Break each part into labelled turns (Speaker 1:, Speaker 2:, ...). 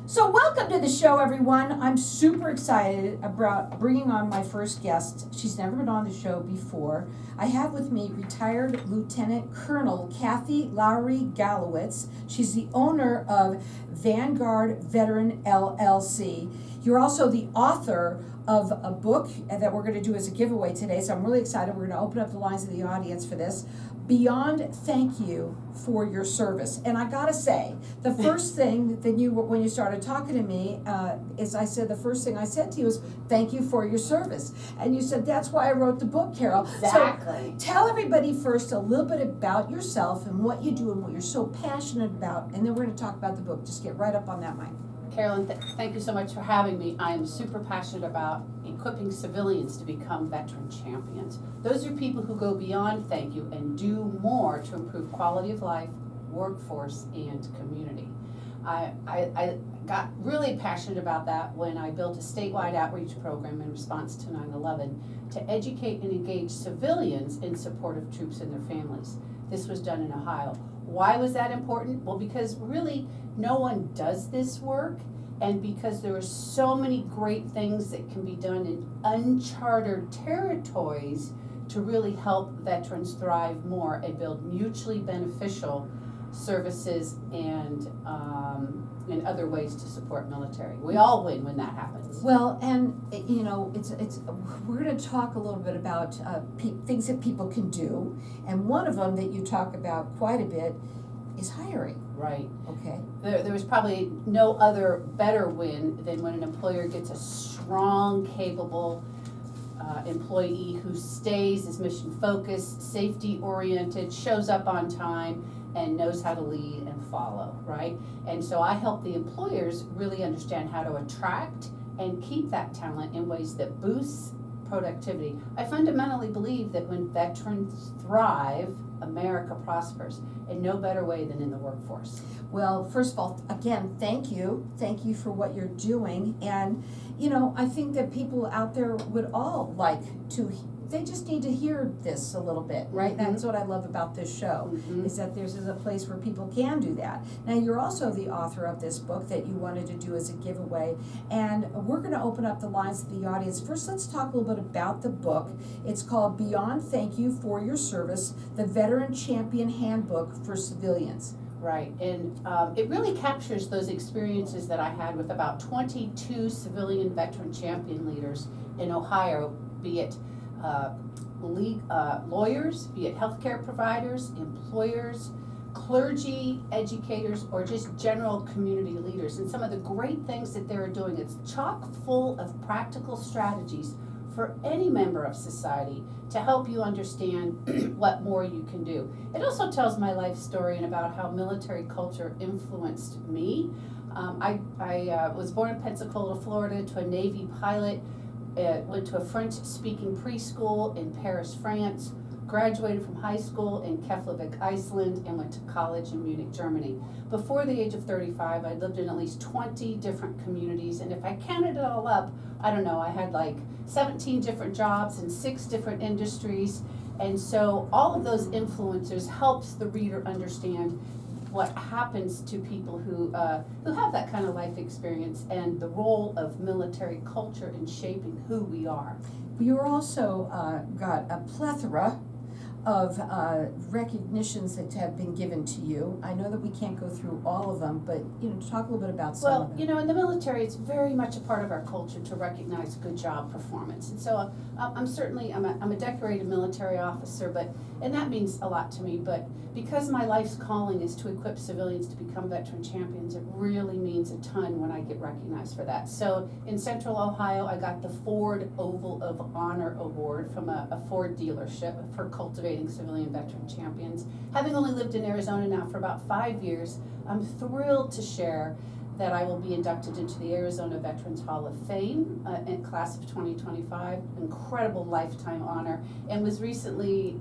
Speaker 1: So welcome to the show, everyone. I'm super excited about bringing on my first guest. She's never been on the show before. I have with me retired Lieutenant Colonel Kathy Gallowitz. She's the owner of Vanguard Veteran LLC. You're also the author of a book that we're going to do as a giveaway today, so I'm really excited. We're going to open up the lines of the audience for this. Beyond thank you for your service. And I gotta say, the first thing that when you started talking to me, is I said, the first thing I said to you was, thank you for your service. And you said, that's why I wrote the book, Carol.
Speaker 2: Exactly.
Speaker 1: So tell everybody first a little bit about yourself and what you do and what you're so passionate about, and then we're gonna talk about the book. Just get right up on that mic.
Speaker 2: Carolyn, thank you so much for having me. I am super passionate about equipping civilians to become veteran champions. Those are people who go beyond thank you and do more to improve quality of life, workforce, and community. I got really passionate about that when I built a statewide outreach program in response to 9/11 to educate and engage civilians in support of troops and their families. This was done in Ohio. Why was that important? Well, because really no one does this work, and because there are so many great things that can be done in uncharted territories to really help veterans thrive more and build mutually beneficial services and other ways to support military. We all win when that happens.
Speaker 1: Well, and you know, it's we're going to talk a little bit about things that people can do, and one of them that you talk about quite a bit is hiring.
Speaker 2: Right.
Speaker 1: Okay.
Speaker 2: There was probably no other better win than when an employer gets a strong, capable employee who stays, is mission focused, safety oriented, shows up on time, and knows how to lead and follow, right? And so I help the employers really understand how to attract and keep that talent in ways that boosts productivity. I fundamentally believe that when veterans thrive, America prospers, in no better way than in the workforce.
Speaker 1: Well, first of all, again, thank you. Thank you for what you're doing. And, you know, I think that people out there would all like to, they just need to hear this a little bit, right?
Speaker 2: Mm-hmm.
Speaker 1: That's what I love about this show, is that there's a place where people can do that. Now, you're also the author of this book that you wanted to do as a giveaway, and we're going to open up the lines to the audience. First, let's talk a little bit about the book. It's called Beyond Thank You for Your Service, the Veteran Champion Handbook for Civilians.
Speaker 2: Right, and it really captures those experiences that I had with about 22 civilian veteran champion leaders in Ohio, be it lawyers, be it healthcare providers, employers, clergy, educators, or just general community leaders. And some of the great things that they're doing, it's chock full of practical strategies for any member of society to help you understand what more you can do. It also tells my life story and about how military culture influenced me. I was born in Pensacola, Florida, to a Navy pilot. Went to a French-speaking preschool in Paris, France, graduated from high school in Keflavik, Iceland, and went to college in Munich, Germany. Before the age of 35, I lived in at least 20 different communities, and if I counted it all up, I don't know, I had like 17 different jobs in 6 different industries, and so all of those influencers helps the reader understand what happens to people who have that kind of life experience and the role of military culture in shaping who we are.
Speaker 1: You're also got a plethora of recognitions that have been given to you. I know that we can't go through all of them, but you know, talk a little bit about some of them.
Speaker 2: Well, you know, in the military, it's very much a part of our culture to recognize good job performance, and so I'm a decorated military officer, and that means a lot to me. But because my life's calling is to equip civilians to become veteran champions, it really means a ton when I get recognized for that. So in Central Ohio, I got the Ford Oval of Honor Award from a Ford dealership for cultivating civilian veteran champions. Having only lived in Arizona now for about 5 years, I'm thrilled to share that I will be inducted into the Arizona Veterans Hall of Fame in class of 2025, incredible lifetime honor, and was recently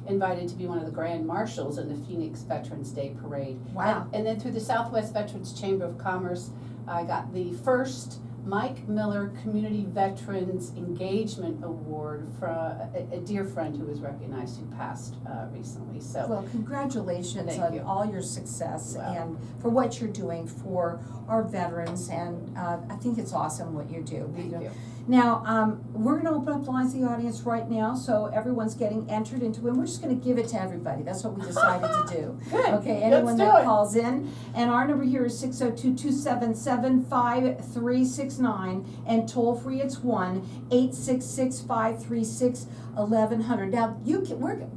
Speaker 2: invited to be one of the Grand Marshals in the Phoenix Veterans Day Parade.
Speaker 1: Wow.
Speaker 2: And then through the Southwest Veterans Chamber of Commerce, I got the first Mike Miller Community Veterans Engagement Award from a dear friend who was recognized who passed recently. So,
Speaker 1: Well, congratulations
Speaker 2: Thank
Speaker 1: on
Speaker 2: you.
Speaker 1: all your success
Speaker 2: Wow.
Speaker 1: and for what you're doing for our veterans, and I think it's awesome what you do.
Speaker 2: thank you.
Speaker 1: Now, we're gonna open up the lines to the audience right now, so everyone's getting entered into it. We're just gonna give it to everybody. That's what we decided to do.
Speaker 2: Good.
Speaker 1: Okay,
Speaker 2: Let's
Speaker 1: anyone
Speaker 2: do
Speaker 1: that
Speaker 2: it.
Speaker 1: calls in, and our number here is 602-277-5369, and toll free it's 1-866-536-1100. Now,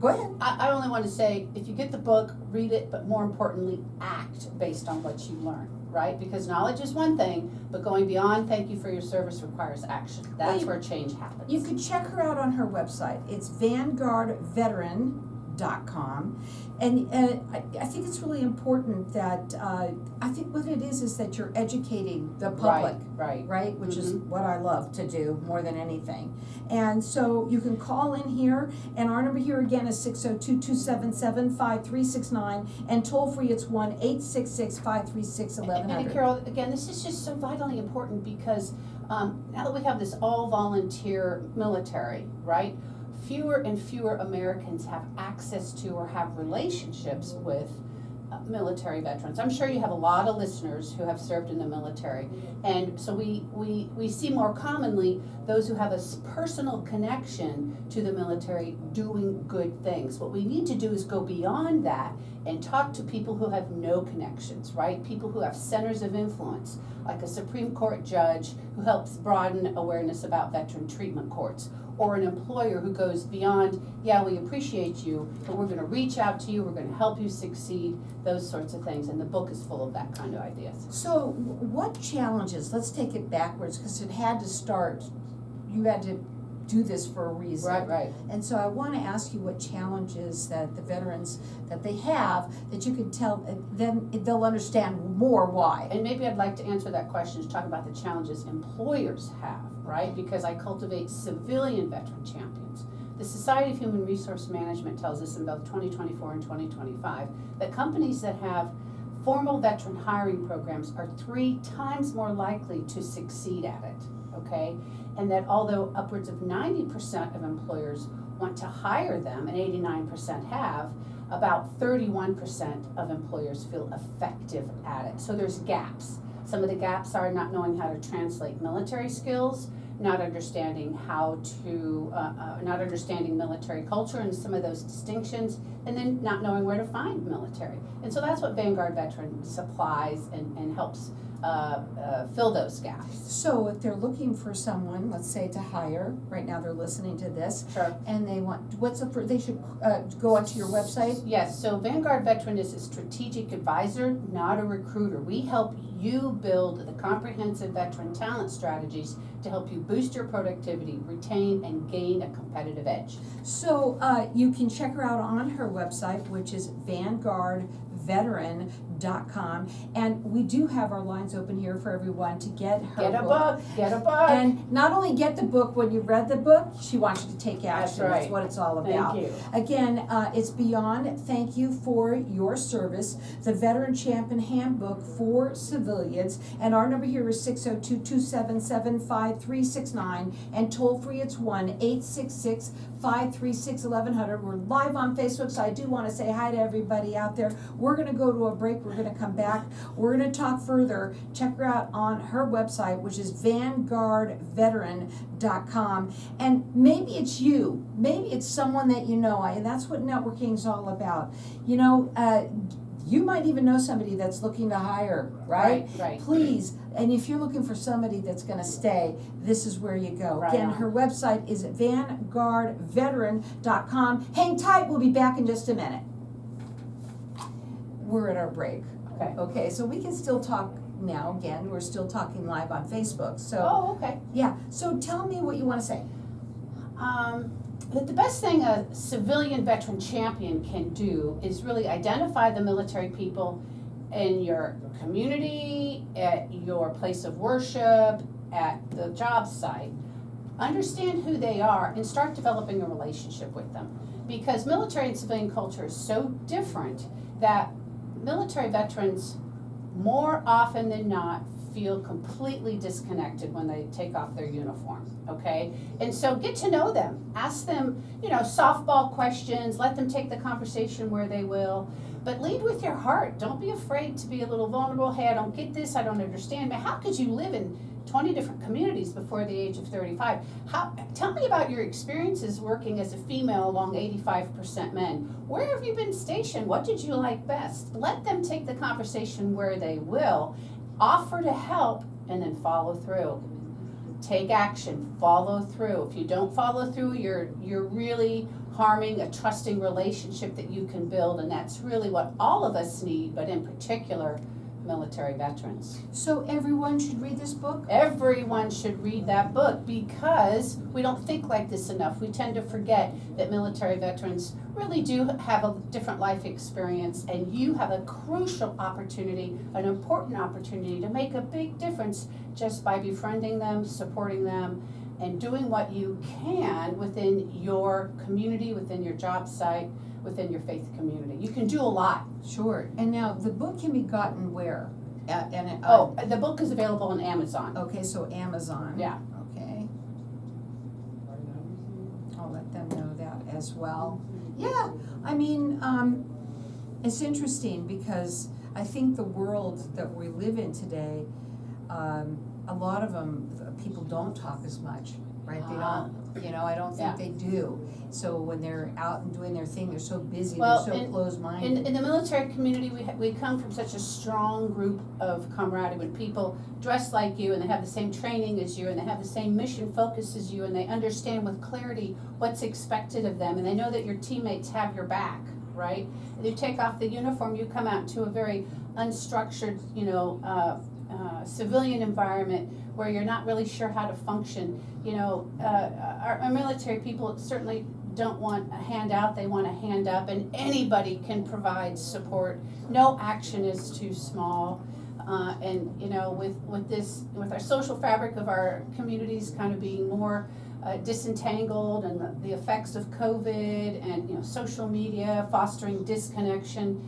Speaker 1: go ahead.
Speaker 2: I only want to say, if you get the book, read it, but more importantly, act based on what you learn, right? Because knowledge is one thing, but going beyond thank you for your service requires action. That's where change happens.
Speaker 1: You can check her out on her website. It's VanguardVeteran.com. And I think it's really important that, I think what it is that you're educating the public.
Speaker 2: Right.
Speaker 1: Which is what I love to do more than anything. And so you can call in here, and our number here again is 602-277-5369, and toll free it's 1-866-536-1100.
Speaker 2: And Carol, again, this is just so vitally important because now that we have this all volunteer military, right? Fewer and fewer Americans have access to or have relationships with military veterans. I'm sure you have a lot of listeners who have served in the military, and so we see more commonly those who have a personal connection to the military doing good things. What we need to do is go beyond that and talk to people who have no connections, right? People who have centers of influence, like a Supreme Court judge who helps broaden awareness about veteran treatment courts, or an employer who goes beyond, yeah, we appreciate you, but we're going to reach out to you, we're going to help you succeed, those sorts of things, and the book is full of that kind of ideas.
Speaker 1: So what challenges, let's take it backwards, because it had to start, you had to do this for a reason.
Speaker 2: Right.
Speaker 1: And so I want to ask you what challenges that the veterans, that they have, that you can tell them, they'll understand more why.
Speaker 2: And maybe I'd like to answer that question, to talk about the challenges employers have, right? Because I cultivate civilian veteran champions. The Society of Human Resource Management tells us in both 2024 and 2025 that companies that have formal veteran hiring programs are 3 times more likely to succeed at it, okay? And that although upwards of 90% of employers want to hire them, and 89% have, about 31% of employers feel effective at it. So there's gaps. Some of the gaps are not knowing how to translate military skills, not understanding how to, not understanding military culture and some of those distinctions, and then not knowing where to find military. And so that's what Vanguard Veteran supplies and helps fill those gaps.
Speaker 1: So if they're looking for someone, let's say to hire, right now they're listening to this,
Speaker 2: Sure.
Speaker 1: and they want, they should go onto your website?
Speaker 2: Yes, so Vanguard Veteran is a strategic advisor, not a recruiter. We help you build the comprehensive veteran talent strategies to help you boost your productivity, retain, and gain a competitive edge.
Speaker 1: So you can check her out on her website, which is VanguardVeteran.com, and we do have our lines open here for everyone to get her
Speaker 2: Get a book, get a book.
Speaker 1: And not only get the book, when you read the book, she wants you to take action.
Speaker 2: That's right.
Speaker 1: That's what it's all about.
Speaker 2: Thank you.
Speaker 1: Again, it's beyond thank you for your service, the Veteran Champion Handbook for Civilians, and our number here is 602-277-5369, and toll free it's 1-866-536-1100. We're live on Facebook, so I do want to say hi to everybody out there. We're going to go to a break. We're going to come back. We're going to talk further. Check her out on her website, which is VanguardVeteran.com. And maybe it's you. Maybe it's someone that you know. And that's what networking is all about. You know, you might even know somebody that's looking to hire, right?
Speaker 2: Right.
Speaker 1: Please, and if you're looking for somebody that's going to stay, this is where you go.
Speaker 2: Right
Speaker 1: Again,
Speaker 2: on.
Speaker 1: her website is VanguardVeteran.com. Hang tight. We'll be back in just a minute. We're at our break. Okay, so we can still talk now. Again, we're still talking live on Facebook. So,
Speaker 2: Oh, okay.
Speaker 1: yeah. So tell me what you want to say.
Speaker 2: The best thing a civilian veteran champion can do is really identify the military people in your community, at your place of worship, at the job site. Understand who they are and start developing a relationship with them. Because military and civilian culture is so different that military veterans more often than not feel completely disconnected when they take off their uniform, okay? And so get to know them. Ask them, softball questions. Let them take the conversation where they will. But lead with your heart. Don't be afraid to be a little vulnerable. Hey, I don't get this. I don't understand. But how could you live in 20 different communities before the age of 35? Tell me about your experiences working as a female along 85% men. Where have you been stationed? What did you like best? Let them take the conversation where they will. Offer to help, and then follow through. Take action, follow through. If you don't follow through, you're really harming a trusting relationship that you can build, and that's really what all of us need, but in particular, military veterans.
Speaker 1: So everyone should read this book?
Speaker 2: Everyone should read that book, because we don't think like this enough. We tend to forget that military veterans really do have a different life experience, and you have a crucial opportunity, an important opportunity to make a big difference just by befriending them, supporting them, and doing what you can within your community, within your job site, within your faith community. You can do a lot.
Speaker 1: Sure. And now the book can be gotten where?
Speaker 2: The book is available on Amazon.
Speaker 1: Okay, so Amazon.
Speaker 2: Yeah.
Speaker 1: Okay. I'll let them know that as well. Yeah, I mean, it's interesting because I think the world that we live in today, a lot of them, people don't talk as much, right? They don't, I don't think they do. So when they're out and doing their thing, they're so busy, they're so closed-minded.
Speaker 2: In the military community, we come from such a strong group of camaraderie. When people dress like you, and they have the same training as you, and they have the same mission focus as you, and they understand with clarity what's expected of them, and they know that your teammates have your back, right? And you take off the uniform, you come out into a very unstructured, civilian environment where you're not really sure how to function. Our military people certainly don't want a handout, they want a hand up, and anybody can provide support. No action is too small. With our social fabric of our communities kind of being more disentangled, and the effects of COVID and social media fostering disconnection,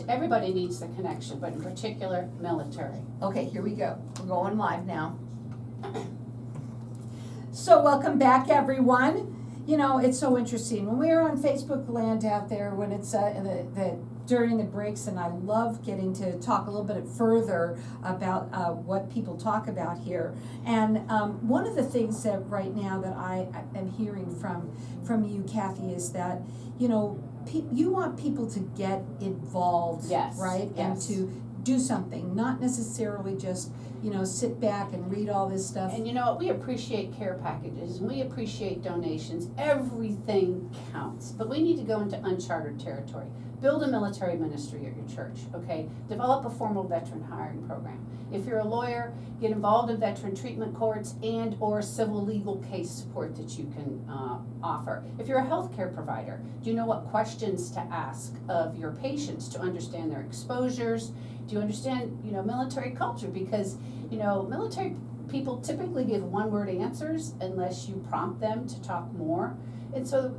Speaker 2: everybody needs the connection, but in particular, military.
Speaker 1: Okay, here we go. We're going live now. So welcome back, everyone. It's so interesting. When we're on Facebook land out there, when it's during the breaks, and I love getting to talk a little bit further about what people talk about here. And one of the things that right now that I am hearing from you, Kathy, is that, you want people to get involved,
Speaker 2: yes,
Speaker 1: right?
Speaker 2: Yes.
Speaker 1: And to do something, not necessarily just, sit back and read all this stuff.
Speaker 2: And we appreciate care packages, and we appreciate donations. Everything counts, but we need to go into uncharted territory. Build a military ministry at your church, okay? Develop a formal veteran hiring program. If you're a lawyer, get involved in veteran treatment courts and or civil legal case support that you can offer. If you're a healthcare provider, do you know what questions to ask of your patients to understand their exposures? Do you understand, military culture? Because, military people typically give one-word answers unless you prompt them to talk more. And so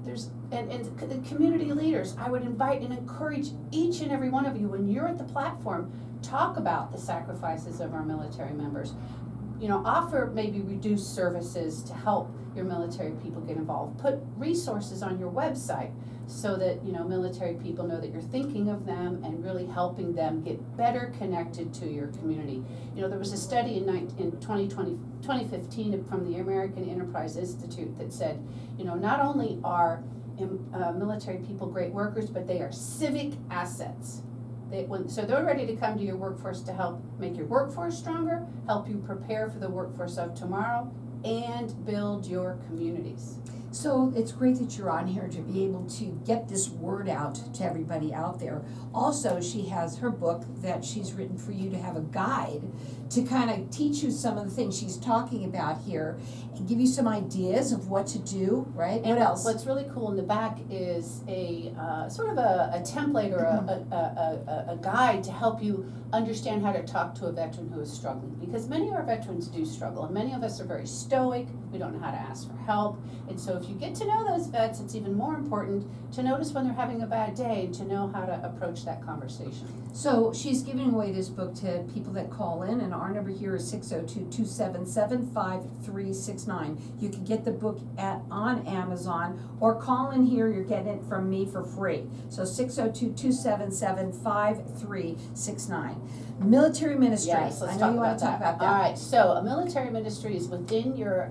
Speaker 2: and the community leaders, I would invite and encourage each and every one of you, when you're at the platform, talk about the sacrifices of our military members. Offer maybe reduced services to help your military people get involved. Put resources on your website so that, military people know that you're thinking of them and really helping them get better connected to your community. There was a study in 2015 from the American Enterprise Institute that said, not only are military people great workers, but they are civic assets. So they're ready to come to your workforce to help make your workforce stronger, help you prepare for the workforce of tomorrow, and build your communities.
Speaker 1: So it's great that you're on here to be able to get this word out to everybody out there. Also, she has her book that she's written for you to have a guide to kind of teach you some of the things she's talking about here and give you some ideas of what to do, right?
Speaker 2: And
Speaker 1: what else?
Speaker 2: What's really cool in the back is a sort of a template or a guide to help you understand how to talk to a veteran who is struggling, because many of our veterans do struggle, and many of us are very stoic, we don't know how to ask for help, and so if you get to know those vets, it's even more important to notice when they're having a bad day and to know how to approach that conversation.
Speaker 1: So she's giving away this book to people that call in, and our number here is 602-277-5369. You can get the book on Amazon, or call in here, you're getting it from me for free. So 602-277-5369. Military ministry.
Speaker 2: Yes, let's
Speaker 1: I know
Speaker 2: talk
Speaker 1: you want
Speaker 2: about
Speaker 1: to talk
Speaker 2: that.
Speaker 1: about that.
Speaker 2: All right, so a military ministry is within your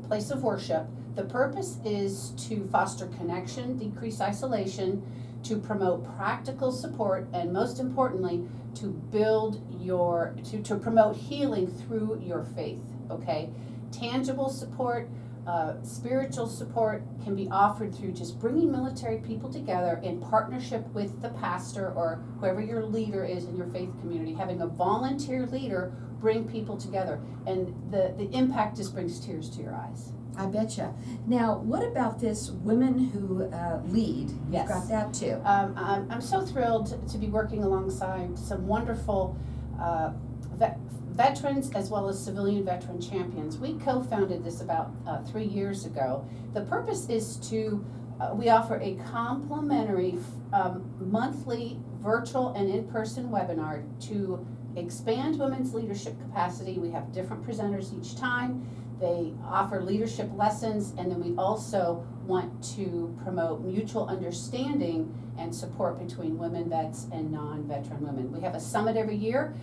Speaker 2: place of worship. The purpose is to foster connection, decrease isolation, to promote practical support, and most importantly, to build to promote healing through your faith, okay? Tangible support, spiritual support can be offered through just bringing military people together in partnership with the pastor or whoever your leader is in your faith community, having a volunteer leader bring people together, and the impact just brings tears to your eyes.
Speaker 1: I betcha. Now, what about this women who lead?
Speaker 2: Yes.
Speaker 1: You've got that too.
Speaker 2: I'm so thrilled to be working alongside some wonderful veterans as well as civilian veteran champions. We co-founded this about 3 years ago. The purpose is to, we offer a complimentary monthly virtual and in-person webinar to expand women's leadership capacity. We have different presenters each time. They offer leadership lessons, and then we also want to promote mutual understanding and support between women vets and non-veteran women. We have a summit every year.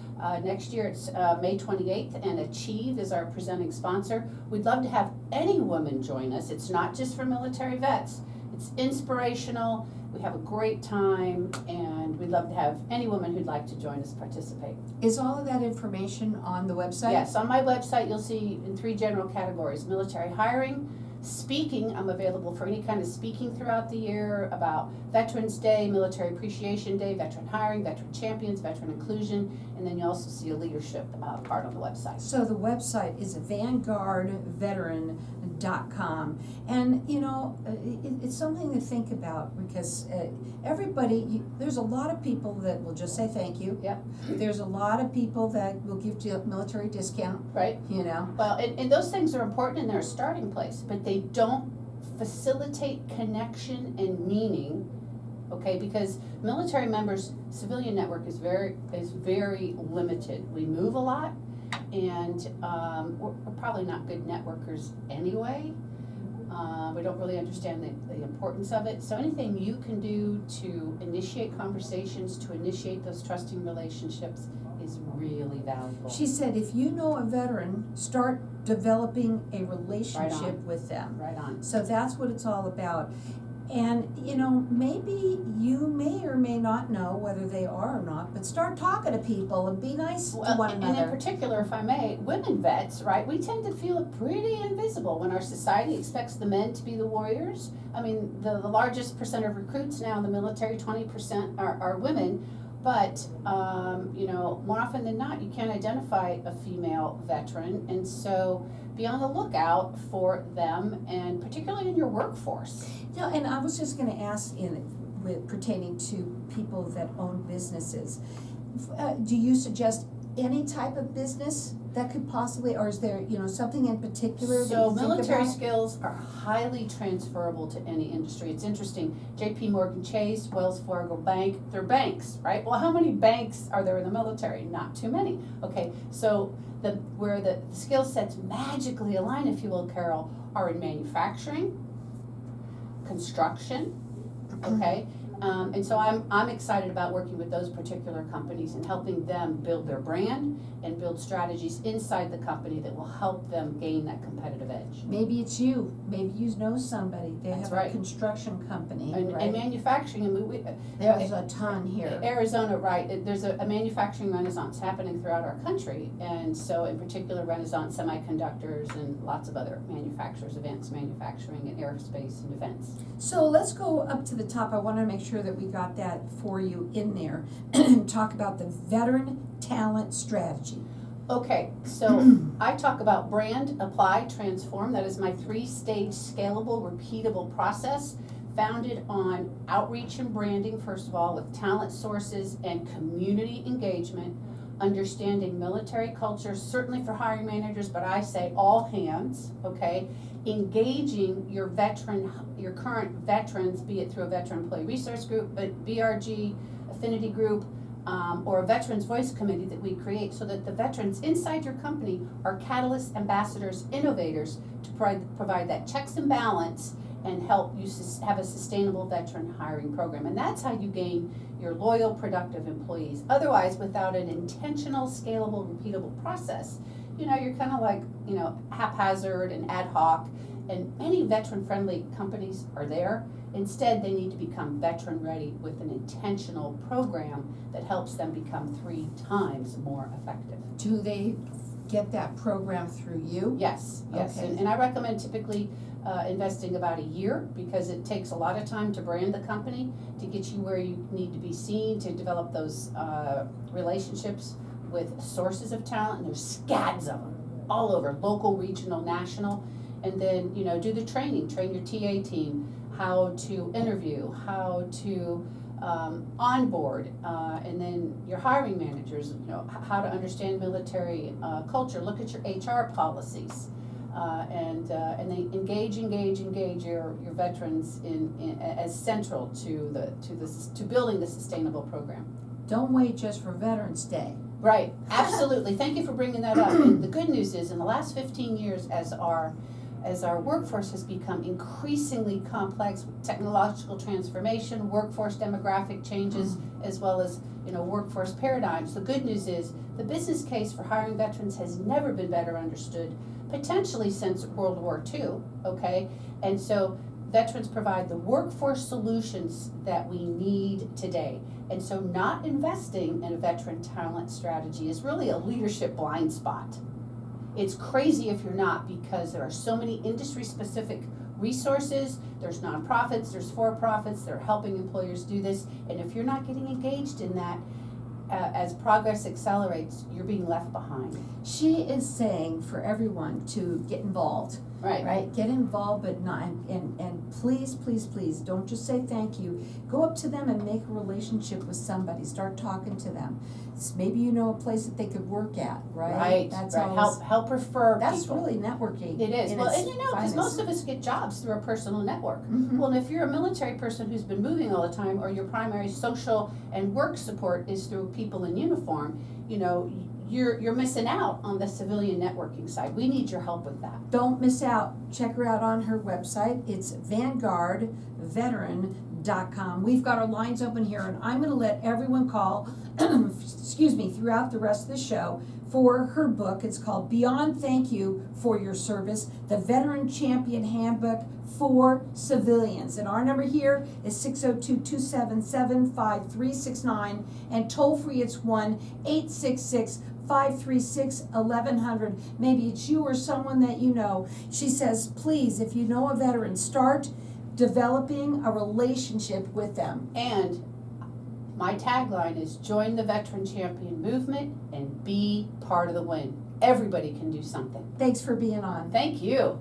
Speaker 2: Next year it's May 28th, and Achieve is our presenting sponsor. We'd love to have any woman join us. It's not just for military vets. It's inspirational. We have a great time, and we'd love to have any woman who'd like to join us participate.
Speaker 1: Is all of that information on the website?
Speaker 2: Yes, on my website you'll see in 3 general categories: military hiring, speaking. I'm available for any kind of speaking throughout the year about Veterans Day, Military Appreciation Day, veteran hiring, veteran champions, veteran inclusion, and then you also see a leadership part on the website.
Speaker 1: So the website is VanguardVeteran.com, and you know, it's something to think about, because there's a lot of people that will just say thank you.
Speaker 2: Yep.
Speaker 1: There's a lot of people that will give you a military discount.
Speaker 2: Right.
Speaker 1: You know.
Speaker 2: Well, and those things are important, and they're a starting place, but they don't facilitate connection and meaning. Okay, because military members' civilian network is very limited. We move a lot, and we're probably not good networkers anyway. We don't really understand the importance of it. So anything you can do to initiate conversations, to initiate those trusting relationships is really valuable.
Speaker 1: She said, if you know a veteran, start developing a relationship with them.
Speaker 2: Right on.
Speaker 1: So that's what it's all about. And, you know, maybe you may or may not know whether they are or not, but start talking to people and be nice to one another.
Speaker 2: And in particular, if I may, women vets, right, we tend to feel pretty invisible when our society expects the men to be the warriors. I mean, the largest percent of recruits now in the military, 20% are women. But, you know, more often than not, you can't identify a female veteran. And so be on the lookout for them, and particularly in your workforce.
Speaker 1: You know, and I was just going to ask, pertaining to people that own businesses, do you suggest any type of business that could possibly, or is there, you know, something in particular that
Speaker 2: So
Speaker 1: you think
Speaker 2: military
Speaker 1: about?
Speaker 2: skills are highly transferable to any industry. It's interesting. JP Morgan Chase, Wells Fargo Bank, they're banks, right? Well, how many banks are there in the military? Not too many. Okay, so where the skill sets magically align, if you will, Carol, are in manufacturing, construction, okay? And so I'm excited about working with those particular companies and helping them build their brand and build strategies inside the company that will help them gain that competitive edge.
Speaker 1: Maybe it's you. Maybe you know somebody. They
Speaker 2: That's
Speaker 1: have
Speaker 2: right.
Speaker 1: a construction company,
Speaker 2: And
Speaker 1: right?
Speaker 2: manufacturing,
Speaker 1: There's a ton here.
Speaker 2: Arizona, right, there's a manufacturing renaissance happening throughout our country, and so in particular Renaissance Semiconductors and lots of other manufacturers, advanced manufacturing and aerospace and defense.
Speaker 1: So let's go up to the top. I want to make sure that we got that for you in there. Talk about the veteran talent strategy.
Speaker 2: Okay, so I talk about brand, apply, transform. That is my 3-stage scalable, repeatable process founded on outreach and branding, first of all, with talent sources and community engagement, understanding military culture, certainly for hiring managers, but I say all hands, okay? Engaging your current veterans, be it through a veteran employee resource group, but BRG, affinity group, or a veterans voice committee that we create, so that the veterans inside your company are catalysts, ambassadors, innovators to provide that checks and balance and help you have a sustainable veteran hiring program. And that's how you gain your loyal, productive employees. Otherwise, without an intentional, scalable, repeatable process, you're kind of like, haphazard and ad hoc, and many veteran-friendly companies are there. Instead, they need to become veteran-ready with an intentional program that helps them become 3 times more effective.
Speaker 1: Do they get that program through you?
Speaker 2: Yes.
Speaker 1: Okay.
Speaker 2: And I recommend typically investing about a year, because it takes a lot of time to brand the company, to get you where you need to be seen, to develop those relationships with sources of talent, and there's scads of them all over, local, regional, national, and then, do the training, train your TA team, how to interview, how to onboard, and then your hiring managers, how to understand military culture, look at your HR policies, and they engage your veterans in as central to building the sustainable program.
Speaker 1: Don't wait just for Veterans Day.
Speaker 2: Right, absolutely. Thank you for bringing that up. And the good news is, in the last 15 years, as our workforce has become increasingly complex, technological transformation, workforce demographic changes, as well as workforce paradigms, the good news is the business case for hiring veterans has never been better understood, potentially since World War II, okay? And so veterans provide the workforce solutions that we need today. And so not investing in a veteran talent strategy is really a leadership blind spot. It's crazy if you're not, because there are so many industry-specific resources. There's nonprofits, there's for-profits that are helping employers do this. And if you're not getting engaged in that, as progress accelerates, you're being left behind.
Speaker 1: She is saying for everyone to get involved. Right? Get involved, but not, and please, don't just say thank you. Go up to them and make a relationship with somebody. Start talking to them. Maybe you know a place that they could work at, right?
Speaker 2: Right.
Speaker 1: That's
Speaker 2: right. Help refer
Speaker 1: That's
Speaker 2: people.
Speaker 1: Really networking.
Speaker 2: It is. Well, and because
Speaker 1: finest.
Speaker 2: most of us get jobs through a personal network.
Speaker 1: Mm-hmm.
Speaker 2: Well, and if you're a military person who's been moving all the time, or your primary social and work support is through people in uniform, you're missing out on the civilian networking side. We need your help with that.
Speaker 1: Don't miss out. Check her out on her website. It's Vanguard Veteran.com. We've got our lines open here, and I'm going to let everyone call, throughout the rest of the show for her book. It's called Beyond Thank You for Your Service, the Veteran Champion Handbook for Civilians. And our number here is 602-277-5369, and toll free it's 1-866-536-1100. Maybe it's you or someone that you know. She says, please, if you know a veteran, start developing a relationship with them.
Speaker 2: And my tagline is join the Veteran Champion movement and be part of the win. Everybody can do something.
Speaker 1: Thanks for being on.
Speaker 2: Thank you.